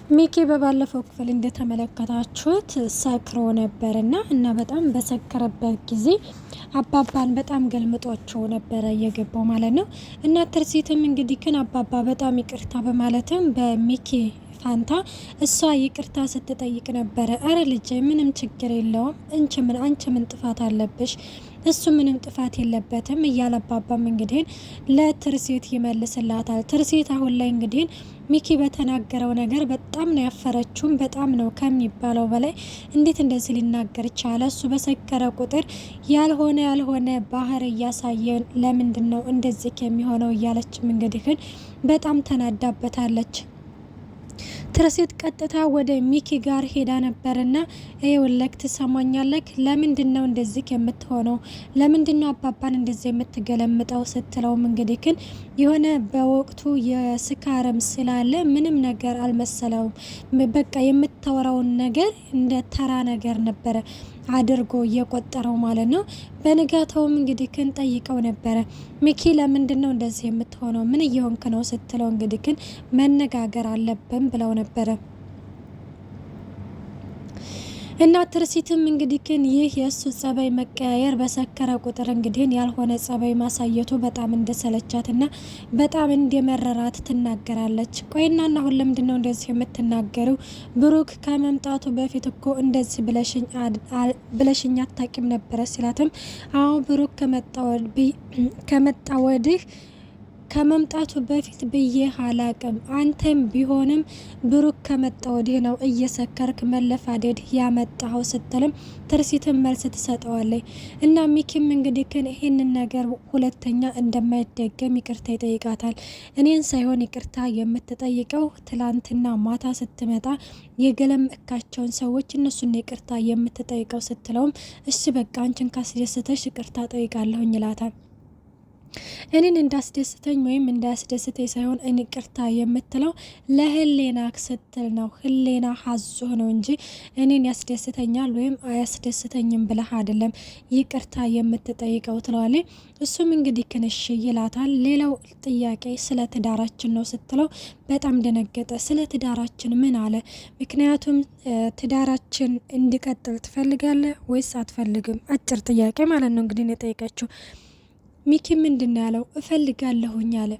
ሚኪ በባለፈው ክፍል እንደተመለከታችሁት ሰክሮ ነበርና በጣም በሰከረበት ጊዜ አባባን በጣም ገልምጧቸው ነበረ እየገባው ማለት ነው። እና ትርሲትም እንግዲህ ግን አባባ በጣም ይቅርታ በማለትም በሚኪ ፋንታ እሷ ይቅርታ ስትጠይቅ ነበረ። አረ ልጄ ምንም ችግር የለውም አንቺ ምን ጥፋት አለብሽ? እሱ ምንም ጥፋት የለበትም እያለ አባባም እንግዲህ ለትርሲት ይመልስላታል። ትርሲት አሁን ላይ እንግዲህ ሚኪ በተናገረው ነገር በጣም ነው ያፈረችውም። በጣም ነው ከሚባለው በላይ እንዴት እንደዚህ ሊናገር ቻለ? እሱ በሰከረ ቁጥር ያልሆነ ባህር እያሳየ ለምንድን ነው እንደዚህ የሚሆነው? እያለችም እንግዲህ በጣም ተናዳበታለች። ትርሲት ቀጥታ ወደ ሚኪ ጋር ሄዳ ነበርና ይኸውልህ ትሰማኛለህ፣ ለምንድን ነው እንደዚህ የምትሆነው? ለምንድን ነው አባባን እንደዚህ የምትገለምጠው? ስትለውም እንግዲህ ግን የሆነ በወቅቱ የስካርም ስላለ ምንም ነገር አልመሰለውም። በቃ የምታወራውን ነገር እንደ ተራ ነገር ነበረ አድርጎ እየቆጠረው ማለት ነው። በንጋታውም እንግዲህ ክን ጠይቀው ነበረ ሚኪ ለምንድን ነው እንደዚህ የምትሆነው? ምን እየሆንክ ነው? ስትለው እንግዲህ ክን መነጋገር አለብን ብለው ነበረ። እና ትርሲትም እንግዲህ ግን ይህ የእሱ ጸባይ መቀያየር በሰከረ ቁጥር እንግዲህ ያልሆነ ጸባይ ማሳየቱ በጣም እንደሰለቻትና በጣም እንደመረራት ትናገራለች። ቆይና አሁን ለምንድን ነው እንደዚህ የምትናገረው? ብሩክ ከመምጣቱ በፊት እኮ እንደዚህ ብለሽኝ አታቂም ነበረ ሲላትም አሁን ብሩክ ከመጣ ወዲህ ከመምጣቱ በፊት ብዬ አላቅም። አንተም ቢሆንም ብሩክ ከመጣ ወዲህ ነው እየሰከርክ መለፋደድ ያመጣኸው ስትልም ትርሲትም መልስ ትሰጠዋለች። እና ሚኪም እንግዲህ ግን ይህንን ነገር ሁለተኛ እንደማይደገም ይቅርታ ይጠይቃታል። እኔን ሳይሆን ይቅርታ የምትጠይቀው ትላንትና ማታ ስትመጣ የገለመካቸውን ሰዎች እነሱን ይቅርታ የምትጠይቀው ስትለውም እሺ በቃ አንቺን ካስደስተሽ ይቅርታ ጠይቃለሁኝ ይላታል። እኔን እንዳስደስተኝ ወይም እንዳያስደስተኝ ሳይሆን እኔ ቅርታ የምትለው ለህሌና ስትል ነው። ህሌና ሀዞ ነው እንጂ እኔን ያስደስተኛል ወይም አያስደስተኝም ብለህ አይደለም ይቅርታ የምትጠይቀው ትለዋለች። እሱም እንግዲህ ክንሽ ይላታል። ሌላው ጥያቄ ስለ ትዳራችን ነው ስትለው በጣም ደነገጠ። ስለ ትዳራችን ምን አለ? ምክንያቱም ትዳራችን እንዲቀጥል ትፈልጋለህ ወይስ አትፈልግም? አጭር ጥያቄ ማለት ነው እንግዲህ የጠየቀችው። ሚኪ ምንድን ነው ያለው? እፈልጋለሁኝ አለ።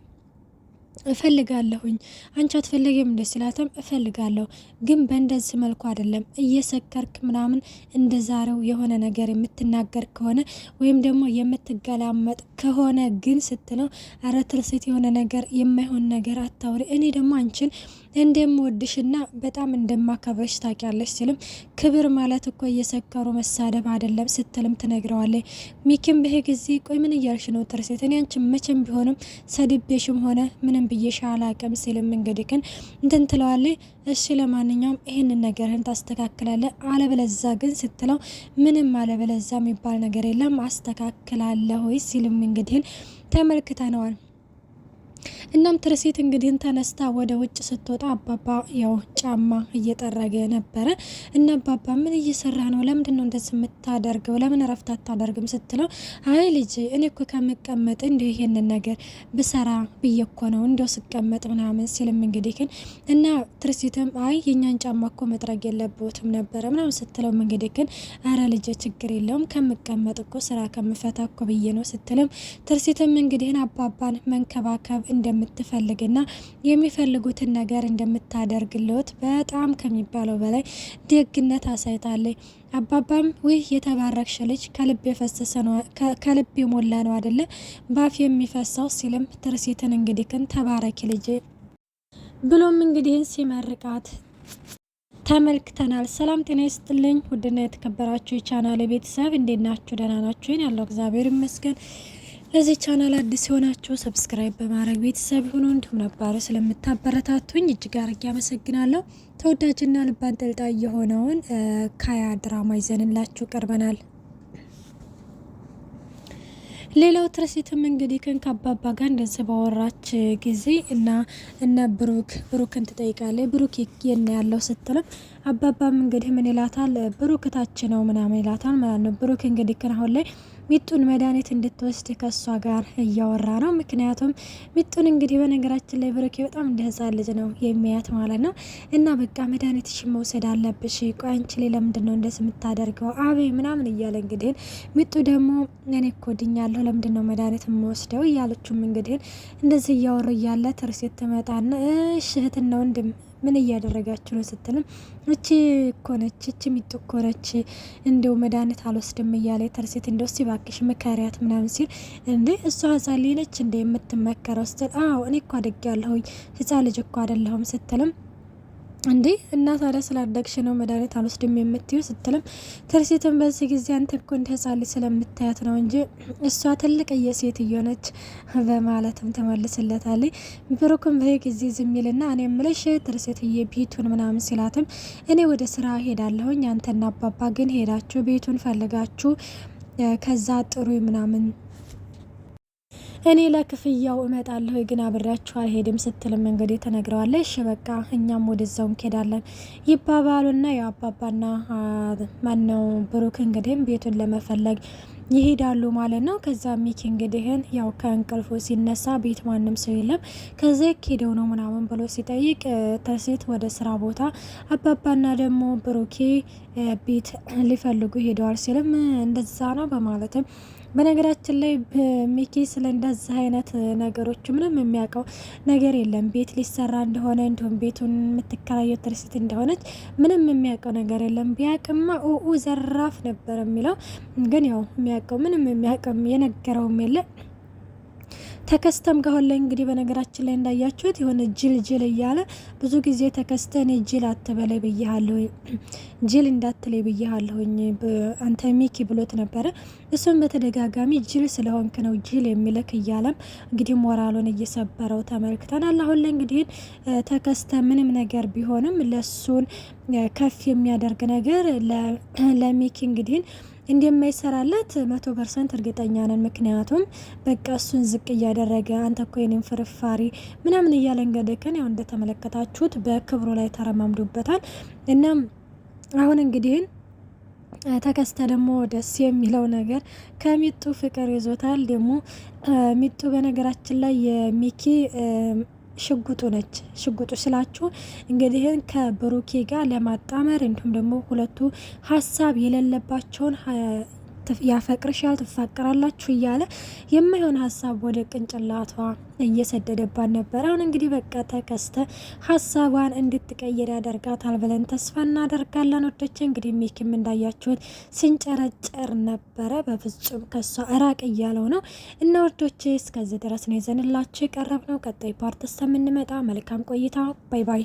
እፈልጋለሁኝ አንቺ አትፈልጊም እንደ ሲላተም እፈልጋለሁ፣ ግን በእንደዚህ መልኩ አይደለም እየሰከርክ ምናምን እንደ ዛሬው የሆነ ነገር የምትናገር ከሆነ ወይም ደግሞ የምትገላመጥ ከሆነ ግን ስትለው አረ ትርሲት የሆነ ነገር የማይሆን ነገር አታውሪ፣ እኔ ደግሞ አንቺን እንደምወድሽና በጣም እንደማከብርሽ ታውቂያለሽ ሲልም ክብር ማለት እኮ እየሰከሩ መሳደብ አይደለም ስትልም ትነግረዋለች። ሚኪም በሄ ጊዜ ቆይ ምን እያልሽ ነው ትርሲት? እኔ አንቺን መቼም ቢሆንም ሰድቤሽም ሆነ ምንም ብዬሽ አላቅም ሲልም እንግዲህ ግን እንትን ትለዋለች። እሺ ለማንኛውም ይህንን ነገርህን ታስተካክላለህ አለበለዛ ግን ስትለው ምንም አለበለዛ የሚባል ነገር የለም አስተካክላለሁ ሲልም እንግዲህ ተመልክተነዋል። እናም ትርሲት እንግዲህ ተነስታ ወደ ውጭ ስትወጣ አባባ ያው ጫማ እየጠረገ ነበረ። እና አባባ ምን እየሰራ ነው? ለምንድን ነው እንደዚህ የምታደርገው? ለምን እረፍት አታደርግም? ስትለው አይ ልጅ እኔ እኮ ከመቀመጥ እንዲሁ ይሄንን ነገር ብሰራ ብዬ እኮ ነው እንደው ስቀመጥ ምናምን ሲልም እንግዲህ ግን እና ትርሲትም አይ የኛን ጫማ እኮ መጥረግ የለበትም ነበረ ምናምን ስትለው እንግዲህ ግን አረ ልጅ ችግር የለውም ከምቀመጥ እኮ ስራ ከምፈታ እኮ ብዬ ነው ስትልም ትርሲትም እንግዲህ አባባን መንከባከብ እንደምትፈልግና የሚፈልጉትን ነገር እንደምታደርግለት በጣም ከሚባለው በላይ ደግነት አሳይታለች። አባባም ውይ የተባረክሽ ልጅ ከልብ የፈሰሰ ነው ከልብ የሞላ ነው አይደለ ባፍ የሚፈሳው ሲልም ትርሲትን እንግዲህ ግን ተባረኪ ልጅ ብሎም እንግዲህ ሲመርቃት ተመልክተናል። ሰላም ጤና ይስጥልኝ ውድና የተከበራችሁ የቻናል ቤተሰብ እንዴት ናችሁ? ደህና ናችሁ? ያለው እግዚአብሔር ይመስገን። ለዚህ ቻናል አዲስ የሆናችሁ ሰብስክራይብ በማድረግ ቤተሰብ ሆኖ እንዲሁም ነባሩ ስለምታበረታቱኝ እጅግ አርጌ አመሰግናለሁ። ተወዳጅና ልብ አንጠልጣይ የሆነውን ካያ ድራማ ይዘንላችሁ ቀርበናል። ሌላው ትርሲትም እንግዲህ ከአባባ ጋር እንደዚህ ባወራች ጊዜ እና ብሩክን ትጠይቃለች። ብሩክ የና ያለው ስትልም አባባም እንግዲህ ምን ይላታል? ብሩክ ታች ነው ምናምን ይላታል ማለት ነው። ብሩክ እንግዲህ አሁን ላይ ሚጡን መድኃኒት እንድትወስድ ከሷ ጋር እያወራ ነው። ምክንያቱም ሚጡን እንግዲህ በነገራችን ላይ ብሩኬ በጣም እንደ ህፃን ልጅ ነው የሚያት ማለት ነው። እና በቃ መድኃኒትሽን መውሰድ አለብሽ፣ ቆይ አንቺ ላይ ለምንድን ነው እንደዚህ የምታደርገው አቤ ምናምን እያለ እንግዲህ ሚጡ ደግሞ እኔ እኮ ድኛለሁ ለምንድን ነው መድኃኒት የምወስደው እያለችም እንግዲህ እንደዚህ እያወሩ እያለ ትርሴት ትመጣና እሺ እህትና ወንድም ምን እያደረጋችሁ ነው ስትልም እቺ እኮ ነች እቺ ሚጡ እኮ ነች እንደው መድኃኒት አልወስድም እያለ ተርሴት እንደው እስቲ ባክሽ ምከሪያት ምናምን ሲል እንዴ እሷ ህፃን ልጅ ነች እንደ የምትመከረው ስትል አዎ እኔ እኮ አድጌያለሁኝ ህፃን ልጅ እኮ አይደለሁም ስትልም እንዴ እና ታዲያ ስላደግሽ ነው መድኃኒት አልወስድም የምትይው ስትልም ትርሲትን በዚህ ጊዜ አንተ እኮ እንደ ህፃን ልጅ ስለምታያት ነው እንጂ እሷ ትልቅ የሴት እየሆነች በማለትም ትመልስለታለች። ብሩክም በዚህ ጊዜ ዝም ይልና እኔ የምልሽ ትርሲትዬ ቤቱን ምናምን ሲላትም እኔ ወደ ስራ ሄዳለሁኝ አንተና አባባ ግን ሄዳችሁ ቤቱን ፈልጋችሁ ከዛ ጥሩ ምናምን እኔ ለክፍያው እመጣለሁ ግን አብሬያችሁ አልሄድም ስትልም እንግዲህ ተነግረዋለች። እሺ በቃ እኛም ወደዛው እንሄዳለን ይባባሉና ያው አባባና ማነው ብሩክ እንግዲህ ቤቱን ለመፈለግ ይሄዳሉ ማለት ነው። ከዛ ሚኪ እንግዲህን ያው ከእንቅልፉ ሲነሳ ቤት ማንም ሰው የለም። ከዛ ሄደው ነው ምናምን ብሎ ሲጠይቅ ተሴት ወደ ስራ ቦታ አባባና ደግሞ ብሩኬ ቤት ሊፈልጉ ሄደዋል ሲልም እንደዛ ነው በማለትም በነገራችን ላይ ሚኪ ስለ እንደዚህ አይነት ነገሮች ምንም የሚያውቀው ነገር የለም። ቤት ሊሰራ እንደሆነ እንዲሁም ቤቱን የምትከራየው ትርሲት እንደሆነች ምንም የሚያውቀው ነገር የለም። ቢያቅማ ዘራፍ ነበር የሚለው ግን ያው የሚያውቀው ምንም የሚያውቀው የነገረውም የለ። ተከስተም ጋር ላይ እንግዲህ በነገራችን ላይ እንዳያችሁት የሆነ ጅል እያለ ብዙ ጊዜ ተከስተ እኔ ጅል አትበላይ ብያለሁ፣ ጅል እንዳትለይ ብያለሁኝ አንተ ሚኪ ብሎት ነበረ። እሱም በተደጋጋሚ ጅል ስለሆንክ ነው ጅል የሚልክ እያለም እንግዲህ ሞራሉን እየሰበረው ተመልክተናል። አሁን ላይ እንግዲህ ተከስተ ምንም ነገር ቢሆንም ለሱን ከፍ የሚያደርግ ነገር ለሚኪ እንግዲህ እንደማይሰራለት 100% እርግጠኛ ነን። ምክንያቱም በቃ እሱን ዝቅ እያደረገ አንተ እኮ የኔን ፍርፋሪ ምናምን እያለ እንገደከን ያው እንደተመለከታችሁት በክብሩ ላይ ተረማምዶበታል። እናም አሁን እንግዲህ ተከስተ ደግሞ ደስ የሚለው ነገር ከሚጡ ፍቅር ይዞታል። ደግሞ ሚጡ በነገራችን ላይ የሚኪ ሽጉጡ ነች። ሽጉጡ ስላችሁ እንግዲህ ከብሩኬ ጋር ለማጣመር እንዲሁም ደግሞ ሁለቱ ሀሳብ የሌለባቸውን ያፈቅርሻል ትፋቀራላችሁ እያለ የማይሆን ሀሳብ ወደ ቅንጭላቷ እየሰደደባት ነበር። አሁን እንግዲህ በቃ ተከስተ ሀሳቧን እንድትቀይር ያደርጋታል ብለን ተስፋ እናደርጋለን። ወዶች እንግዲህ ሚኪም እንዳያችሁት ሲንጨረጨር ነበረ። በፍጹም ከሷ እራቅ እያለው ነው። እና ወዶች እስከዚህ ድረስ ነው ይዘንላችሁ የቀረብ ነው። ቀጣይ ፓርት እስከምንመጣ መልካም ቆይታ። ባይ ባይ።